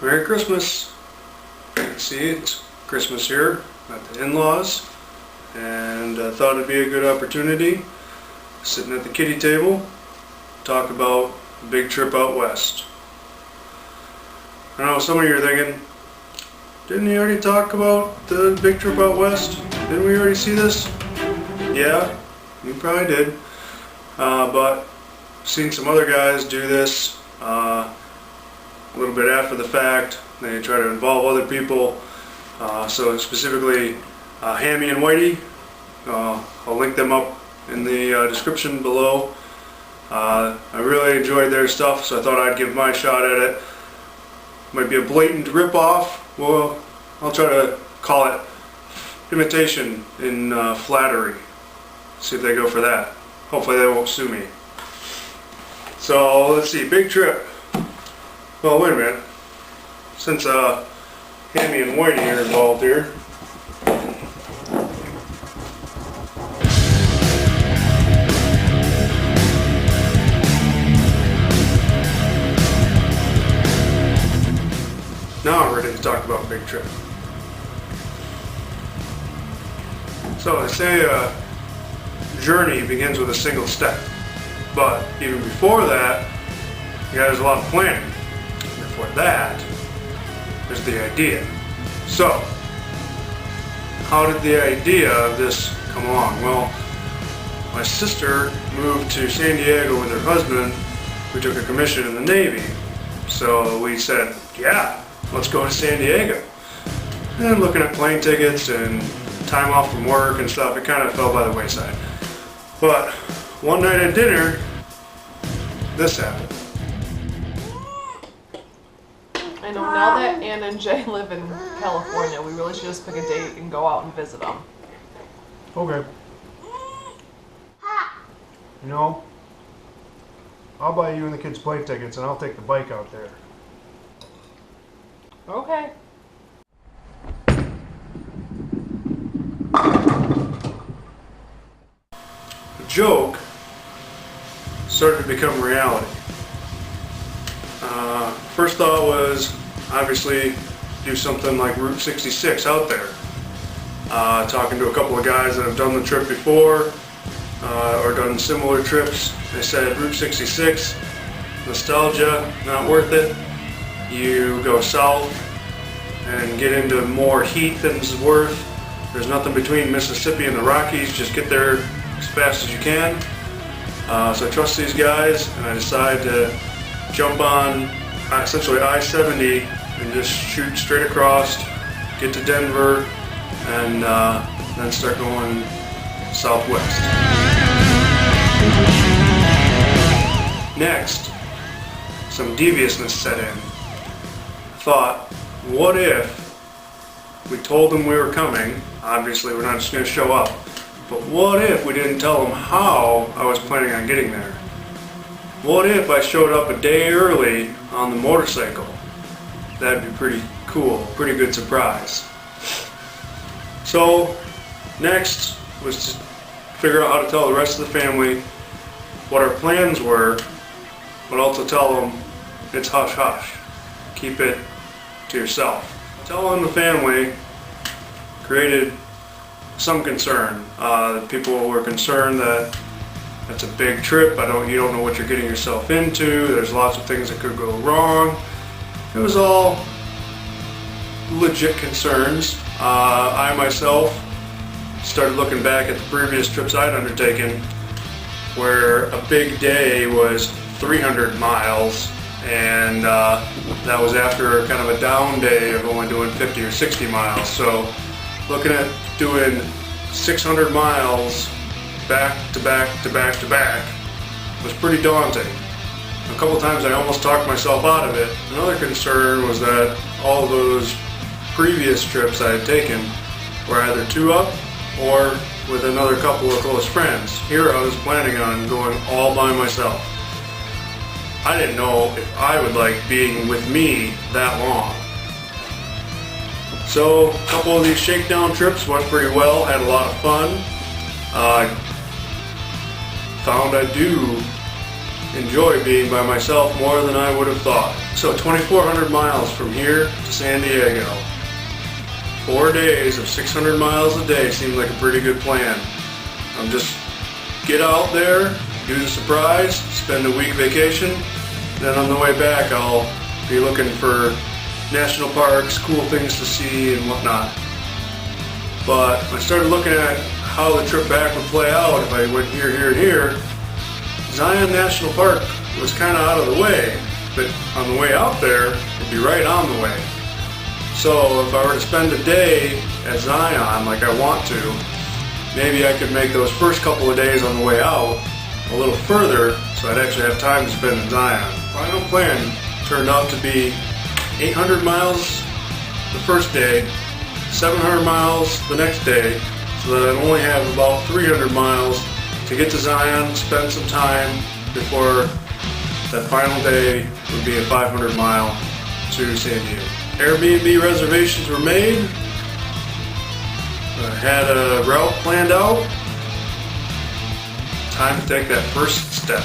Merry Christmas. See, it's Christmas here at the in-laws, and I thought it'd be a good opportunity, sitting at the kiddie table, talk about the big trip out west. I know some of you are thinking, didn't he already talk about the big trip out west? Didn't we already see this? Yeah, we probably did. But seen some other guys do this a little bit after the fact. They try to involve other people. So specifically Hammy and Whitey. I'll link them up in the description below. I really enjoyed their stuff, so I thought I'd give my shot at it. Might be a blatant rip-off. Well, I'll try to call it imitation in flattery. See if they go for that. Hopefully they won't sue me. So let's see, big trip. Well, wait a minute. Since Hammy and Whitey are involved here. Now I'm ready to talk about big trip. So they say a journey begins with a single step, but even before that, there's a lot of planning. Before that, there's the idea. So, how did the idea of this come along? Well, my sister moved to San Diego with her husband, who took a commission in the Navy. So we said, yeah, let's go to San Diego. And looking at plane tickets and time off from work and stuff, it kind of fell by the wayside. But one night at dinner, this happened. I know, now that Ann and Jay live in California, we really should just pick a date and go out and visit them. Okay. You know, I'll buy you and the kids plane tickets and I'll take the bike out there. Okay. The joke started to become reality. First thought was obviously do something like Route 66 out there. Talking to a couple of guys that have done the trip before or done similar trips, they said Route 66, nostalgia, not worth it. You go south and get into more heat than it's worth. There's nothing between Mississippi and the Rockies, just get there as fast as you can. So I trust these guys and I decided to jump on essentially I-70 and just shoot straight across, get to Denver, and then start going southwest. Next, some deviousness set in. Thought, what if we told them we were coming? Obviously we're not just going to show up, but what if we didn't tell them how I was planning on getting there? What if I showed up a day early on the motorcycle? That'd be pretty cool, pretty good surprise. So next was to figure out how to tell the rest of the family what our plans were, but also tell them it's hush hush. Keep it to yourself. Telling the family created some concern. People were concerned that it's a big trip. You don't know what you're getting yourself into. There's lots of things that could go wrong. It was all legit concerns. I myself started looking back at the previous trips I'd undertaken, where a big day was 300 miles, and that was after kind of a down day of only doing 50 or 60 miles. So looking at doing 600 miles back to back to back to back was pretty daunting. A couple of times I almost talked myself out of it. Another concern was that all those previous trips I had taken were either two up or with another couple of close friends. Here I was planning on going all by myself. I didn't know if I would like being with me that long. So a couple of these shakedown trips went pretty well, had a lot of fun. Found I do enjoy being by myself more than I would have thought. So 2,400 miles from here to San Diego. 4 days of 600 miles a day seemed like a pretty good plan. I'm just get out there, do the surprise, spend a week vacation, then on the way back I'll be looking for national parks, cool things to see and whatnot. But I started looking at how the trip back would play out if I went here, here, and here. Zion National Park was kind of out of the way, but on the way out there, it'd be right on the way. So if I were to spend a day at Zion like I want to, maybe I could make those first couple of days on the way out a little further so I'd actually have time to spend in Zion. Final plan turned out to be 800 miles the first day, 700 miles the next day, so that I'd only have about 300 miles to get to Zion, spend some time before that final day would be a 500 mile to San Diego. Airbnb reservations were made. I had a route planned out. Time to take that first step.